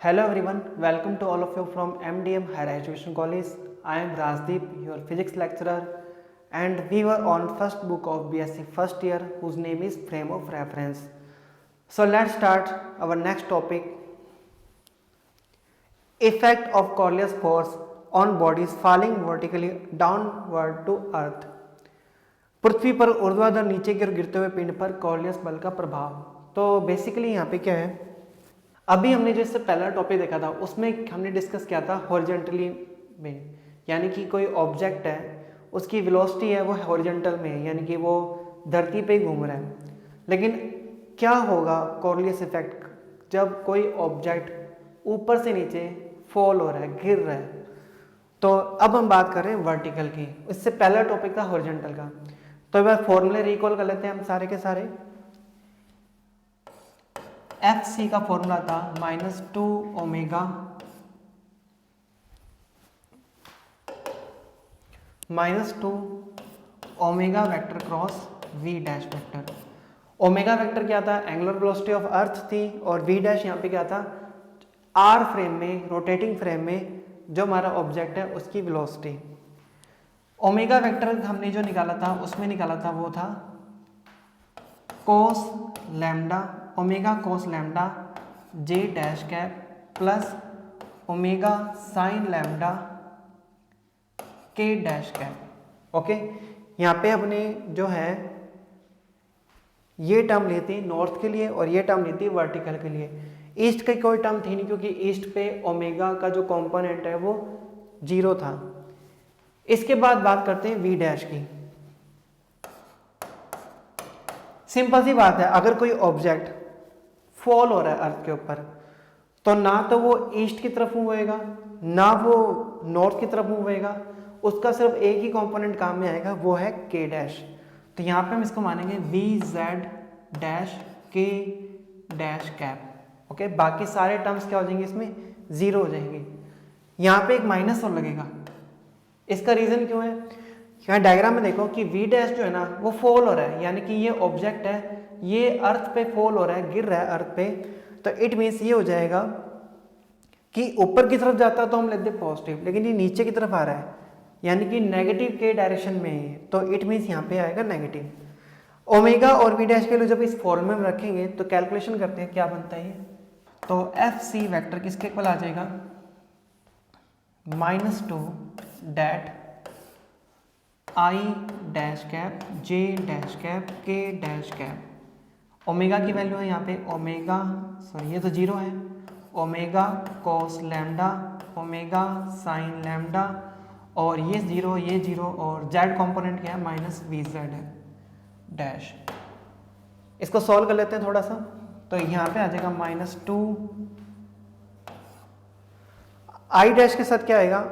Hello everyone, welcome to all of you from MDM Higher Education College. I am Rajdeep, your physics lecturer, and we were on first book of BSc first year whose name is Frame of Reference. So let's start our next topic, effect of Coriolis force on bodies falling vertically downward to earth. पृथ्वी पर ऊर्ध्वाधर नीचे की ओर गिरते हुए पिंड पर Coriolis बल का प्रभाव। तो बेसिकली यहाँ पे क्या है, अभी हमने जो इससे पहला टॉपिक देखा था उसमें हमने डिस्कस किया था हॉरिजॉन्टली में, यानी कि कोई ऑब्जेक्ट है उसकी वेलोसिटी है वो हॉरिजॉन्टल में है, यानी कि वो धरती पे ही घूम रहा है। लेकिन क्या होगा कॉरियोलिस इफेक्ट जब कोई ऑब्जेक्ट ऊपर से नीचे फॉल हो रहा है, गिर रहा है। तो अब हम बात कर रहे हैं वर्टिकल की, इससे पहला टॉपिक था हॉरिजॉन्टल का। तो एक बार फॉर्मूले रिकॉल कर लेते हैं हम सारे के सारे। एफ सी का फॉर्मूला था -2 omega -2 omega vector cross V dash vector. Omega vector क्या था, एंगुलर वेलोसिटी ऑफ अर्थ थी, और वी डैश यहाँ पे क्या था, आर फ्रेम में, रोटेटिंग फ्रेम में जो हमारा ऑब्जेक्ट है उसकी वेलोसिटी। ओमेगा वेक्टर हमने जो निकाला था उसमें निकाला था वो था cos lambda, omega cos lambda J dash cap plus omega sine lambda K dash cap. Okay, यहाँ पे हमने जो है ये टर्म ली थी नॉर्थ के लिए और ये टर्म ली थी वर्टिकल के लिए। ईस्ट की कोई टर्म थी नहीं क्योंकि ईस्ट पे ओमेगा का जो कंपोनेंट है वो 0 था। इसके बाद बात करते हैं वी डैश की। सिंपल सी बात है, अगर कोई ऑब्जेक्ट फॉल हो रहा है अर्थ के ऊपर तो ना तो वो ईस्ट की तरफ मूव होएगा ना वो नॉर्थ की तरफ मूव होएगा, उसका सिर्फ एक ही कंपोनेंट काम में आएगा, वो है के डैश। तो यहाँ पे हम इसको मानेंगे वी जेड डैश के डैश कैप। ओके, बाकी सारे टर्म्स क्या हो जाएंगे, इसमें 0 हो जाएंगे। यहाँ पे एक माइनस और लगेगा, इसका रीजन क्यों है, यहाँ डायग्राम में देखो कि वी डैश जो है ना वो फॉल हो रहा है, यानी कि ये ऑब्जेक्ट है ये अर्थ पे फॉल हो रहा है, गिर रहा है अर्थ पे। तो इट मीन्स ये हो जाएगा कि ऊपर की तरफ जाता तो हम लेते पॉजिटिव, लेकिन ये नीचे की तरफ आ रहा है यानी कि नेगेटिव के डायरेक्शन में है, तो इट मीन्स यहाँ पे आएगा नेगेटिव। ओमेगा और वी डैश के लिए जब इस फॉर्मूले में रखेंगे तो कैलकुलेशन करते हैं क्या बनता है ये। तो एफ सी वैक्टर किसके इक्वल आ जाएगा, -2 that I dash cap J dash cap के डैश कैप। ओमेगा की वैल्यू है यहाँ पे ओमेगा, सॉरी ये तो 0 है, omega cos lambda omega sine lambda, और ये 0 और जेड कंपोनेंट क्या है -vz है डैश। इसको सॉल्व कर लेते हैं थोड़ा सा। तो यहाँ पे आ जाएगा -2 आई डैश के साथ क्या आएगा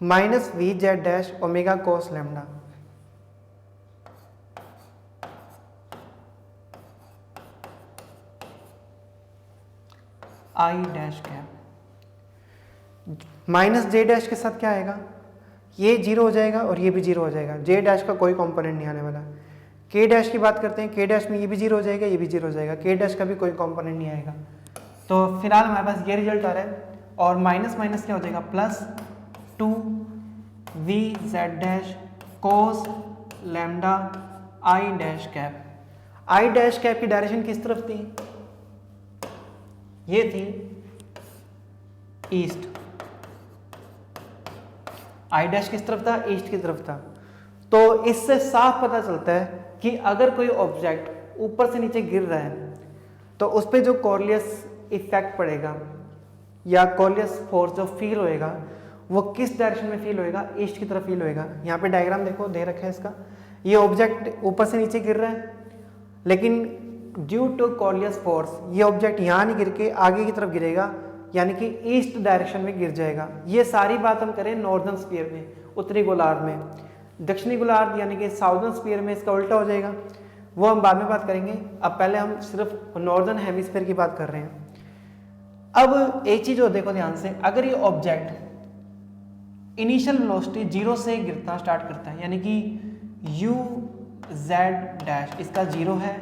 -vz dash omega cos lambda. I dash cap -j dash के साथ क्या आएगा, ये 0 हो जाएगा और ये भी 0 हो जाएगा, j डैश का कोई कंपोनेंट नहीं आने वाला। k डैश की बात करते हैं, k डैश में ये भी 0 हो जाएगा, ये भी 0 हो जाएगा, k डैश का भी कोई कंपोनेंट नहीं आएगा। तो फिलहाल हमारे पास ये रिजल्ट आ रहा है, और माइनस माइनस क्या हो जाएगा +2 V Z dash cos lambda I dash cap. I dash cap की डायरेक्शन किस तरफ थी, ये थी ईस्ट। आई डैश किस तरफ था, ईस्ट की तरफ था। तो इससे साफ पता चलता है कि अगर कोई ऑब्जेक्ट ऊपर से नीचे गिर रहा है तो उस पर जो कॉरियोलिस इफेक्ट पड़ेगा या कॉरियोलिस फोर्स जो फील होएगा वो किस डायरेक्शन में फील होएगा, ईस्ट की तरफ फील होएगा। यहाँ पे डायग्राम देखो दे रखा है इसका, ये ऑब्जेक्ट ऊपर से नीचे गिर रहा है लेकिन ड्यू टू कॉरियोलिस फोर्स ये ऑब्जेक्ट यहाँ नहीं गिर के आगे की तरफ गिरेगा, यानी कि ईस्ट डायरेक्शन में गिर जाएगा। ये सारी बात हम करें नॉर्दर्न स्फीयर में, उत्तरी गोलार्ध में। दक्षिणी गोलार्ध यानी कि साउदर्न स्फीयर में इसका उल्टा हो जाएगा, वो हम बाद में बात करेंगे। अब पहले हम सिर्फ नॉर्दर्न हेमिस्फीयर की बात कर रहे हैं। अब एक चीज और देखो ध्यान से, अगर ये ऑब्जेक्ट इनिशियल वेलोसिटी 0 से गिरता स्टार्ट करता है, यानी कि u z डैश इसका 0 है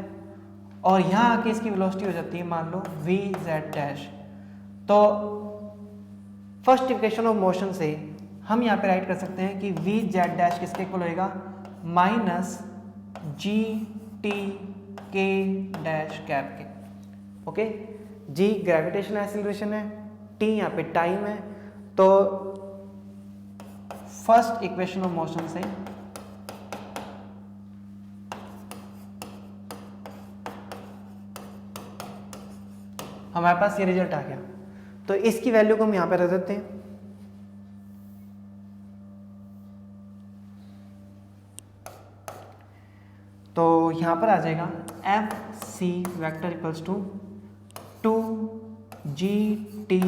और यहाँ आके इसकी वेलोसिटी हो जाती है मान लो v z डैश, तो फर्स्ट इक्वेशन ऑफ मोशन से हम यहाँ पे राइट कर सकते हैं कि वी जेड डैश किसके इक्वल होएगा, माइनस जी टी के डैश कैप के। ओके, जी ग्रेविटेशनल एक्सीलरेशन है, टी यहाँ पे टाइम है। तो फर्स्ट इक्वेशन ऑफ मोशन से हमारे पास ये रिजल्ट आ गया। तो इसकी वैल्यू को हम यहां पे रख देते हैं। तो यहां पर आ जाएगा F C vector equals to 2GT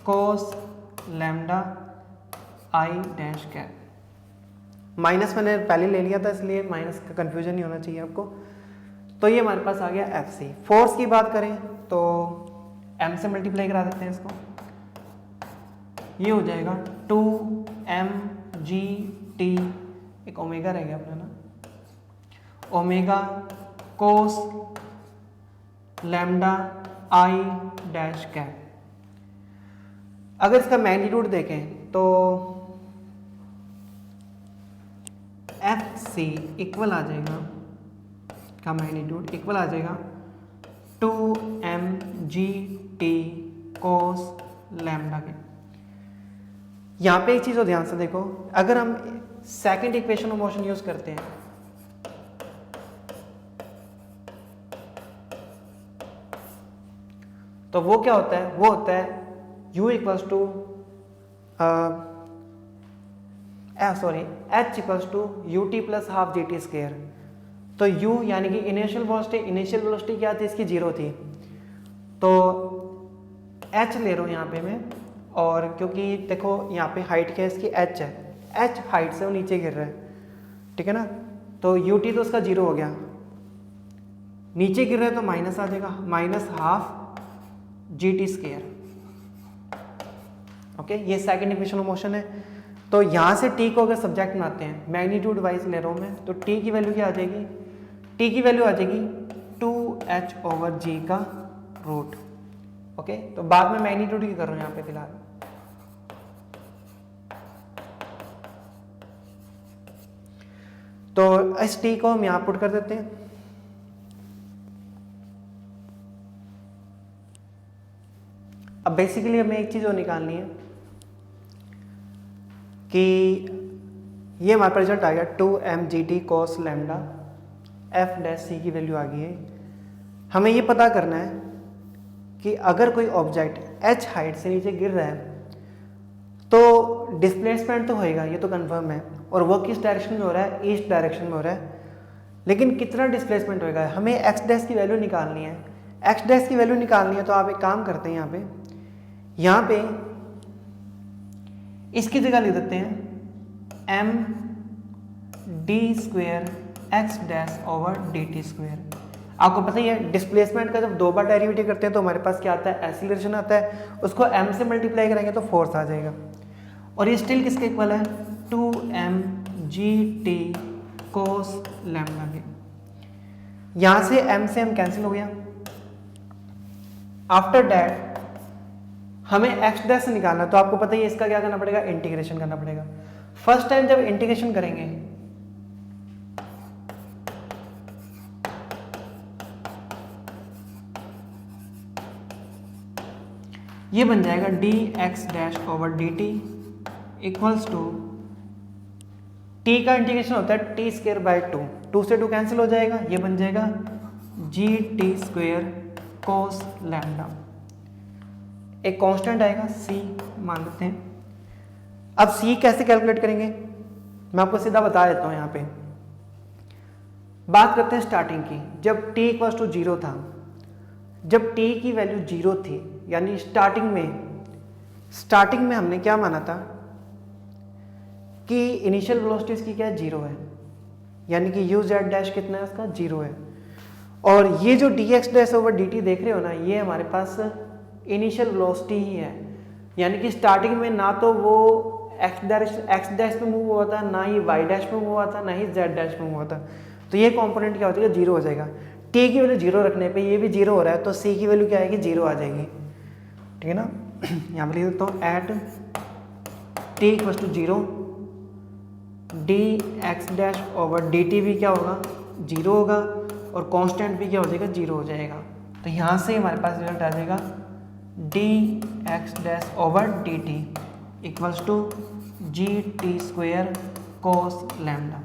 cos lambda I dash cap. Minus मैंने पहले ले लिया था इसलिए माइनस का कंफ्यूजन नहीं होना चाहिए आपको। तो ये हमारे पास आ गया एफ सी। फोर्स की बात करें तो m से मल्टीप्लाई करा देते हैं इसको, ये हो जाएगा 2mgt, एक ओमेगा रह गया अपना ना, omega cos lambda I dash cap. अगर इसका मैग्नीट्यूड देखें तो एफ सी इक्वल आ जाएगा, का मैग्नीट्यूड इक्वल आ जाएगा 2mgt कोस लैम्डा के। यहाँ पे एक चीज़ और ध्यान से देखो, अगर हम second equation of motion use करते हैं तो वो क्या होता है, वो होता है u equals to h equals to ut plus half G T square. तो u यानी कि इनिशियल वेलोसिटी क्या थी इसकी, जीरो थी। तो h ले रहा हूँ यहाँ पे मैं, और क्योंकि देखो यहाँ पे हाइट क्या है इसकी, h है, h हाइट से वो नीचे गिर रहा है, ठीक है ना। तो ut तो उसका जीरो हो गया, नीचे गिर रहा है तो माइनस आ जाएगा, minus half G T square. Okay, ये सेकंड इक्वेशन ऑफ मोशन है। तो यहाँ से t को अगर सब्जेक्ट बनाते हैं, मैग्नीट्यूड वाइज ले रहा हूँ मैं, तो t की वैल्यू क्या आ जाएगी, t की वैल्यू आ जाएगी 2h/g का रूट। ओके, तो बाद में मैग्नीट्यूड की कर रहा हूँ यहाँ पे फिलहाल। तो इस t को हम यहाँ पुट कर देते हैं। अब बेसिकली हमें एक चीज़ और निकालनी है कि ये हमारे पास रिजल्ट आ गया 2mgt कोस लैम्डा, एफ डैश सी की वैल्यू आ गई है। हमें ये पता करना है कि अगर कोई ऑब्जेक्ट h हाइट से नीचे गिर रहा है तो डिस्प्लेसमेंट तो होएगा, ये तो कंफर्म है, और वो किस डायरेक्शन में हो रहा है, ईस्ट डायरेक्शन में हो रहा है। लेकिन कितना डिस्प्लेसमेंट होएगा, हमें x डैश की वैल्यू निकालनी है। x डैश की वैल्यू निकालनी है तो आप एक काम करते हैं, यहाँ पे इसकी जगह लिख देते हैं m D square x dash over D T square. आपको पता ही है डिस्प्लेसमेंट का जब दो बार डेरिवेटिव करते हैं तो हमारे पास क्या आता है, एक्सीलरेशन आता है, उसको m से मल्टीप्लाई करेंगे तो फोर्स आ जाएगा। और ये स्टिल किसके इक्वल है, 2mgt कोस लैम्डा के। यहाँ से m से m कैंसिल हो गया। आफ्टर दैट हमें x डैश से निकालना, तो आपको पता ही है इसका क्या करना पड़ेगा, इंटीग्रेशन करना पड़ेगा। फर्स्ट टाइम जब इंटीग्रेशन करेंगे ये बन जाएगा dx dash over dt equals to, t का इंटीग्रेशन होता है t स्क्वायर बाय 2, 2 से 2 कैंसिल हो जाएगा, ये बन जाएगा gt स्क्वायर कोस लैम्डा। एक कांस्टेंट आएगा c मान लेते हैं। अब c कैसे कैलकुलेट करेंगे मैं आपको सीधा बता देता हूँ। यहाँ पे बात करते हैं स्टार्टिंग की, जब t इक्वल्स टू 0 था, जब t की वैल्यू 0 थी, यानी स्टार्टिंग में हमने क्या माना था कि इनिशियल वेलोसिटी इसकी क्या है, 0 है, यानी कि u z डैश कितना है उसका, 0 है। और ये जो dx डैश ओवर dt देख रहे हो ना, ये हमारे पास इनिशियल वेलोसिटी ही है, यानी कि स्टार्टिंग में ना तो वो x डैश में मूव हुआ था, ना ही y डैश में मूव हुआ था, ना ही z डैश में मूव हुआ था। तो ये कंपोनेंट क्या हो जाएगा, 0 हो जाएगा। t की वैल्यू 0 रखने पे ये भी 0 हो रहा है, तो c की वैल्यू क्या आएगी, 0 आ जाएगी। ठीक है ना। यहाँ पर लिख देता हूँ at T equal to 0 D X dash over D T भी क्या होगा 0 होगा और कांस्टेंट भी क्या हो जाएगा 0 हो जाएगा। तो यहाँ से हमारे पास रिजल्ट आ जाएगा D X dash over D T equals to G T square cos lambda.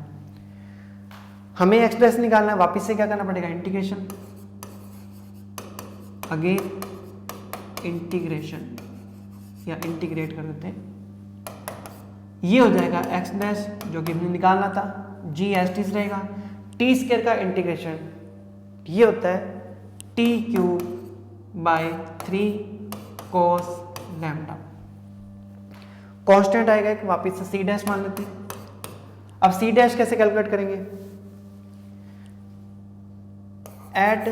हमें एक्स डैश निकालना है, वापस से क्या करना पड़ेगा इंटीग्रेशन, अगेन इंटीग्रेशन या इंटीग्रेट कर देते हैं। ये हो जाएगा एक्स डैश जो कि हमने निकालना था, जी एस टी रहेगा, टी स्क्वायर का इंटीग्रेशन ये होता है T cube by 3 cos lambda. Constant आएगा एक, वापस से सी डैश मान लेते हैं। अब सी डैश कैसे कैलकुलेट करेंगे, एट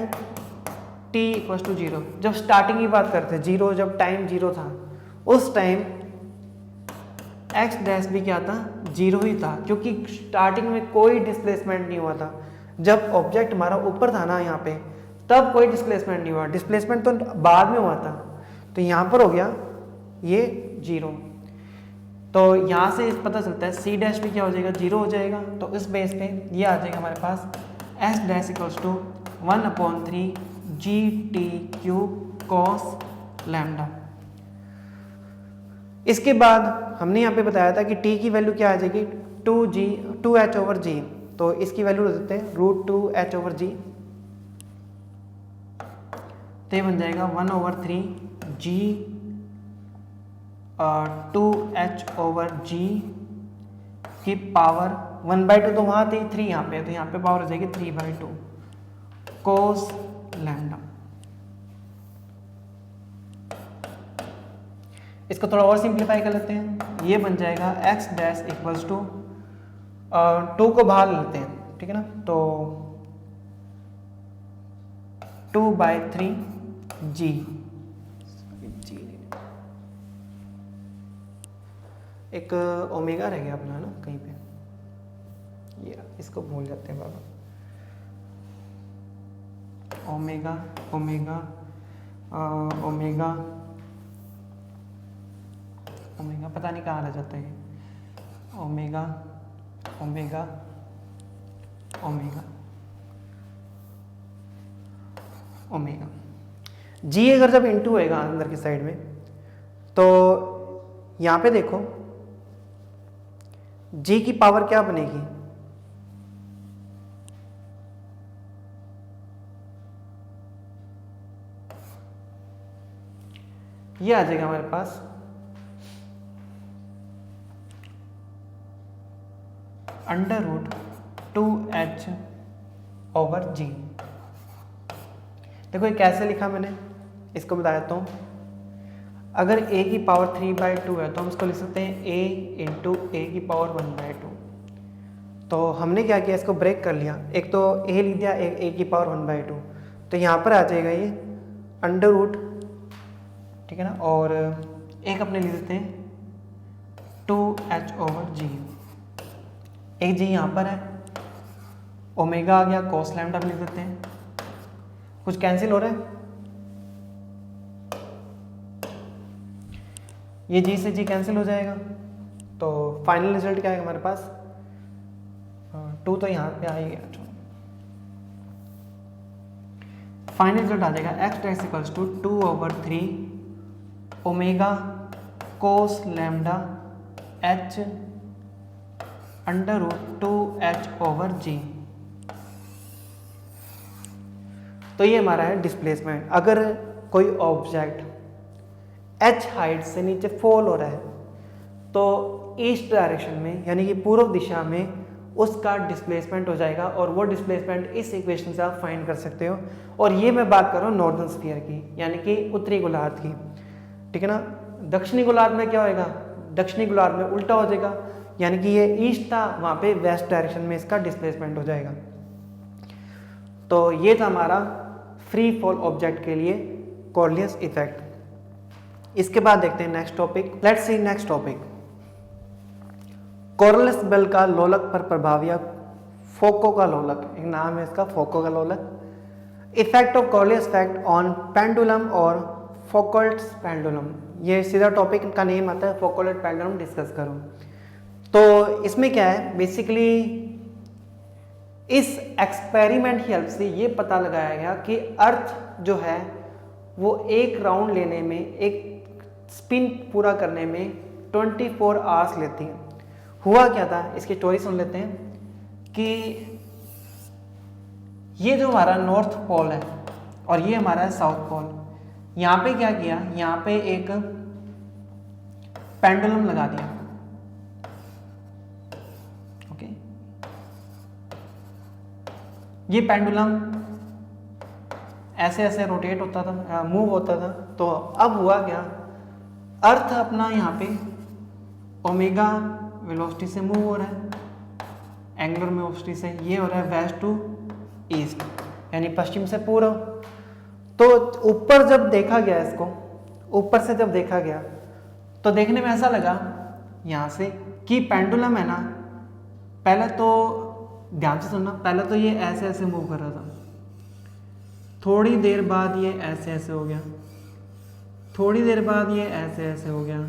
टी इक्वल टू 0, जब स्टार्टिंग की बात करते हैं 0, जब टाइम 0 था उस टाइम एक्स डैश भी क्या था 0 ही था, क्योंकि स्टार्टिंग में कोई डिस्प्लेसमेंट नहीं हुआ था। जब ऑब्जेक्ट हमारा ऊपर था ना यहाँ पे, तब कोई डिस्प्लेसमेंट नहीं हुआ, डिस्प्लेसमेंट तो बाद में हुआ था। तो यहाँ पर हो गया ये 0। तो यहाँ से पता चलता है सी डैश भी क्या हो जाएगा 0 हो जाएगा। तो इस बेस पे ये आ जाएगा हमारे पास S dash equals to 1/3 g t cube cos lambda. इसके बाद हमने यहाँ पे बताया था कि t की वैल्यू क्या आ जाएगी 2h ओवर जी, तो इसकी वैल्यू रख देते हैं √2h ओवर जी, तो ये बन जाएगा 1/3 जी 2h ओवर जी की पावर 1/2, तो वहाँ थी 3 यहाँ पे, तो यहाँ पे पावर हो जाएगी 3/2 कोस लैम्डा। इसको थोड़ा और सिंप्लीफाई कर लेते हैं, ये बन जाएगा एक्स डैश इक्वल्स टू 2 को बाहर लेते हैं, ठीक है ना, तो 2/3 जी, एक ओमेगा रह गया अपना ना कहीं पे, ये इसको भूल जाते हैं बाबा, ओमेगा ओमेगा ओमेगा ओमेगा पता नहीं कहाँ रह जाता है, ओमेगा ओमेगा ओमेगा ओमेगा जी अगर जब इंटू होएगा अंदर की साइड में, तो यहाँ पे देखो जी की पावर क्या बनेगी, ये आ जाएगा हमारे पास √2h ओवर जी। देखो ये कैसे लिखा मैंने, इसको बता देता हूँ। अगर a की पावर 3/2 है तो हम इसको लिख सकते हैं a इंटू ए की पावर 1/2। तो हमने क्या किया, इसको ब्रेक कर लिया, एक तो a लिख दिया, एक a की पावर 1/2, तो यहाँ पर आ जाएगा ये √, ठीक है ना, और एक अपने लिख देते हैं 2h ओवर जी, एक जी यहाँ पर है, ओमेगा आ गया, कोस लैम्डा भी लिख देते हैं, कुछ कैंसिल हो रहा है, ये जी से जी कैंसिल हो जाएगा, तो फाइनल रिजल्ट क्या है हमारे पास 2 तो यहाँ पे आ ही गया, फाइनल रिजल्ट आ जाएगा x dash equals to 2/3 omega cos lambda h √2h over g. तो ये हमारा है डिस्प्लेसमेंट। अगर कोई ऑब्जेक्ट h हाइट से नीचे फॉल हो रहा है तो ईस्ट डायरेक्शन में यानी कि पूर्व दिशा में उसका डिस्प्लेसमेंट हो जाएगा, और वो डिस्प्लेसमेंट इस इक्वेशन से आप फाइंड कर सकते हो। और ये मैं बात कर रहा हूँ नॉर्दर्न स्फीयर की, यानी कि उत्तरी गोलार्ध की, ठीक है ना। दक्षिणी गोलार्ध में क्या होएगा, दक्षिणी गोलार्ध में उल्टा हो जाएगा, यानी कि ये ईस्ट था, वहाँ पे वेस्ट डायरेक्शन में इसका डिस्प्लेसमेंट हो जाएगा। तो ये था हमारा फ्री फॉल ऑब्जेक्ट के लिए कॉर्लियस इफेक्ट। इसके बाद देखते हैं next topic. Let's see next topic, Coriolis बेल का लोलक पर प्रभाव या फोको का लोलक, एक नाम है इसका फोको का लोलक। Effect of Coriolis effect on pendulum और फौकॉल्ट पेंडुलम, ये सीधा टॉपिक का नेम आता है, फौकॉल्ट पेंडुलम डिस्कस करो। तो इसमें क्या है, बेसिकली इस एक्सपेरिमेंट की हेल्प से ये पता लगाया गया कि अर्थ जो है वो एक राउंड लेने में, एक स्पिन पूरा करने में 24 आवर्स लेती है। हुआ क्या था, इसकी स्टोरी सुन लेते हैं कि ये जो हमारा नॉर्थ पोल है और ये हमारा साउथ पोल, यहाँ पे क्या किया, यहाँ पे एक पेंडुलम लगा दिया। ओके, ये पेंडुलम ऐसे ऐसे रोटेट होता था, मूव होता था। तो अब हुआ क्या, अर्थ अपना यहाँ पे ओमेगा वेलोसिटी से मूव हो रहा है, एंगुलर वेलोसिटी से ये हो रहा है वेस्ट टू ईस्ट, यानी पश्चिम से पूर्व। तो ऊपर जब देखा गया, इसको ऊपर से जब देखा गया तो देखने में ऐसा लगा यहाँ से कि पेंडुलम है ना, पहले तो ध्यान से सुनना, पहले तो ये ऐसे ऐसे मूव कर रहा था, थोड़ी देर बाद ये ऐसे ऐसे हो गया, थोड़ी देर बाद ये ऐसे ऐसे हो गया,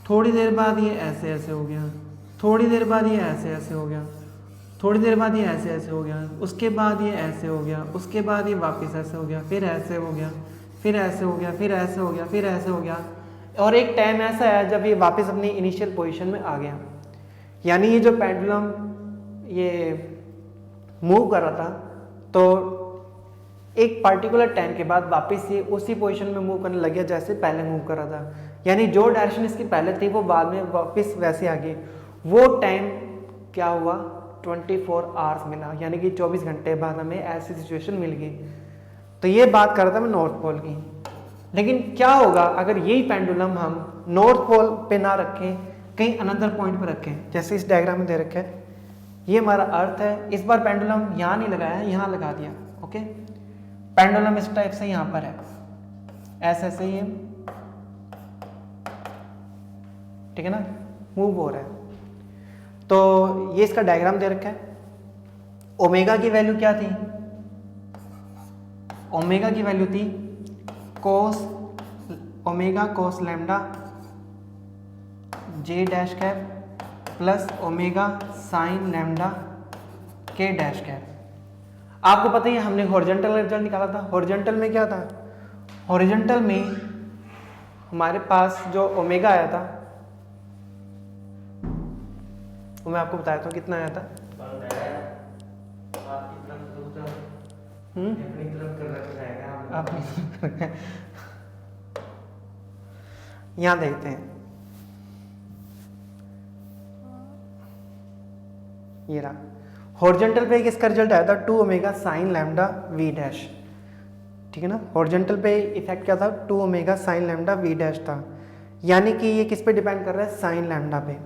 थोड़ी देर बाद ये ऐसे ऐसे हो गया, थोड़ी देर बाद ये ऐसे ऐसे हो गया, थोड़ी देर बाद ये ऐसे ऐसे हो गया, उसके बाद ये ऐसे हो गया, उसके बाद ये वापस ऐसे हो गया, फिर ऐसे हो गया, फिर ऐसे हो गया, फिर ऐसे हो गया, फिर ऐसे हो गया। और एक टाइम ऐसा है जब ये वापस अपनी इनिशियल पोजीशन में आ गया। यानी ये जो पेंडुलम ये मूव कर रहा था, तो एक पार्टिकुलर टाइम के बाद वापस ये उसी पोजीशन में मूव करने लग गया जैसे पहले मूव कर रहा था। यानी जो डायरेक्शन इसकी पहले थी वो बाद में वापस वैसे आ गई। वो टाइम क्या हुआ, 24 आवर्स मिला, यानी कि 24 घंटे बाद हमें ऐसी सिचुएशन मिल गई। तो ये बात कर रहा था मैं नॉर्थ पोल की। लेकिन क्या होगा अगर यही पेंडुलम हम नॉर्थ पोल पे ना रखें, कहीं अनदर पॉइंट पे रखें, जैसे इस डायग्राम में दे रखा है, ये हमारा अर्थ है। इस बार पेंडुलम यहाँ नहीं लगाया, यहाँ लगा दिया। ओके, पेंडुलम इस टाइप से यहाँ पर है, ऐसे ऐसे ये, ठीक है ना, मूव हो रहा है। तो ये इसका डायग्राम दे रखा है। ओमेगा की वैल्यू क्या थी, ओमेगा की वैल्यू थी cos omega cos lambda J dash cap plus omega sine lambda K dash cap. आपको पता ही है हमने हॉरिजॉन्टल रिजल्ट निकाला था। हॉरिजॉन्टल में क्या था, हॉरिजॉन्टल में हमारे पास जो ओमेगा आया था वो मैं आपको बताया था कितना आया था। यहाँ देखते हैं, ये रहा हॉरिजॉन्टल पे किसका रिजल्ट आया था, 2 omega sine lambda V dash, ठीक है ना। हॉरिजॉन्टल पे इफेक्ट क्या था, 2 omega sine lambda V dash था, यानी कि ये किस पे डिपेंड कर रहा है, साइन लैम्डा पे।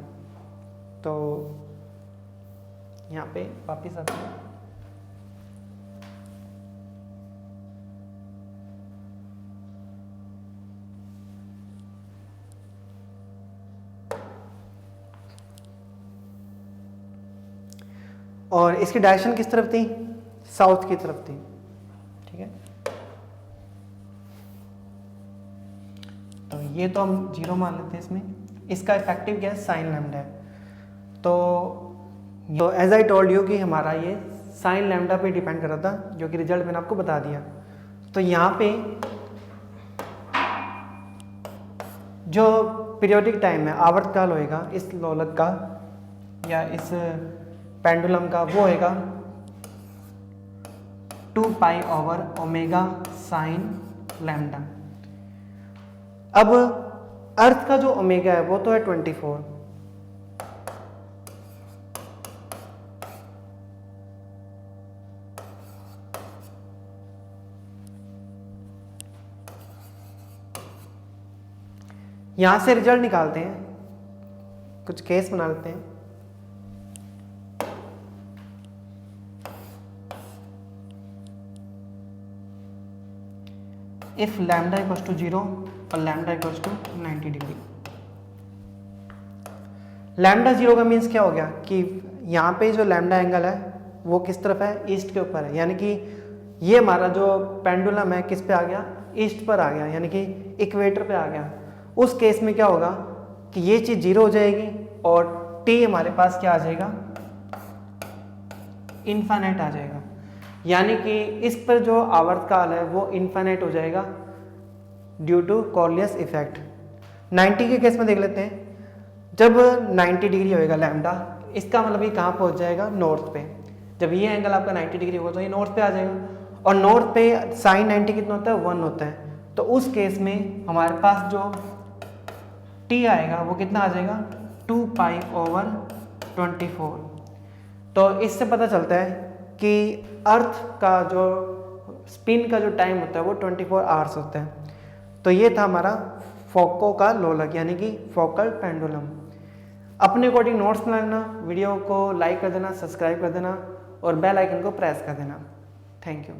तो यहाँ पे वापिस आते हैं, और इसकी डायरेक्शन किस तरफ थी, साउथ की तरफ थी, ठीक है। तो ये तो हम 0 मान लेते हैं इसमें। इसका इफेक्टिव क्या है, साइन लैम्डा है। तो एज आई टोल्ड यू कि हमारा ये साइन लैम्डा पे डिपेंड कर रहा था, जो कि रिजल्ट मैंने आपको बता दिया। तो यहाँ पे जो पीरियोडिक टाइम है, आवर्तकाल होएगा इस लोलक का या इस पेंडुलम का, वो होएगा 2 pi over omega sine lambda. अब अर्थ का जो ओमेगा है वो तो है 24, यहां से रिजल्ट निकालते हैं, कुछ केस बना लेते हैं। इफ लैम्डा इक्वल्स टू 0 और lambda equals to 90 degree. Lambda 0 का मीन्स क्या हो गया कि यहाँ पे जो लैम्डा एंगल है वो किस तरफ है, ईस्ट के ऊपर है, यानी कि ये हमारा जो पेंडुलम है किस पे आ गया, ईस्ट पर आ गया, यानी कि इक्वेटर पे आ गया, उस केस में क्या होगा कि ये चीज़ 0 हो जाएगी और टी हमारे पास क्या आ जाएगा, इन्फाइनाइट आ जाएगा। यानी कि इस पर जो आवर्तकाल है वो इन्फाइनाइट हो जाएगा ड्यू टू कॉर्लियस इफेक्ट। 90 के केस में देख लेते हैं। जब 90 डिग्री होएगा लैम्डा, इसका मतलब ये कहाँ पहुँच जाएगा, नॉर्थ पे। जब ये एंगल आपका 90 डिग्री होगा तो ये नॉर्थ पे आ जाएगा, और नॉर्थ पे साइन 90 कितना होता है, 1 होता है। तो उस केस में हमारे पास जो टी आएगा वो कितना आ जाएगा, 2π/24। तो इससे पता चलता है कि अर्थ का जो स्पिन का जो टाइम होता है वो 24 आवर्स होता है। तो ये था हमारा फोको का लोलक, यानी कि फोकल पेंडुलम। अपने अकॉर्डिंग नोट्स बनाना, वीडियो को लाइक कर देना, सब्सक्राइब कर देना और बेल आइकन को प्रेस कर देना। Thank you.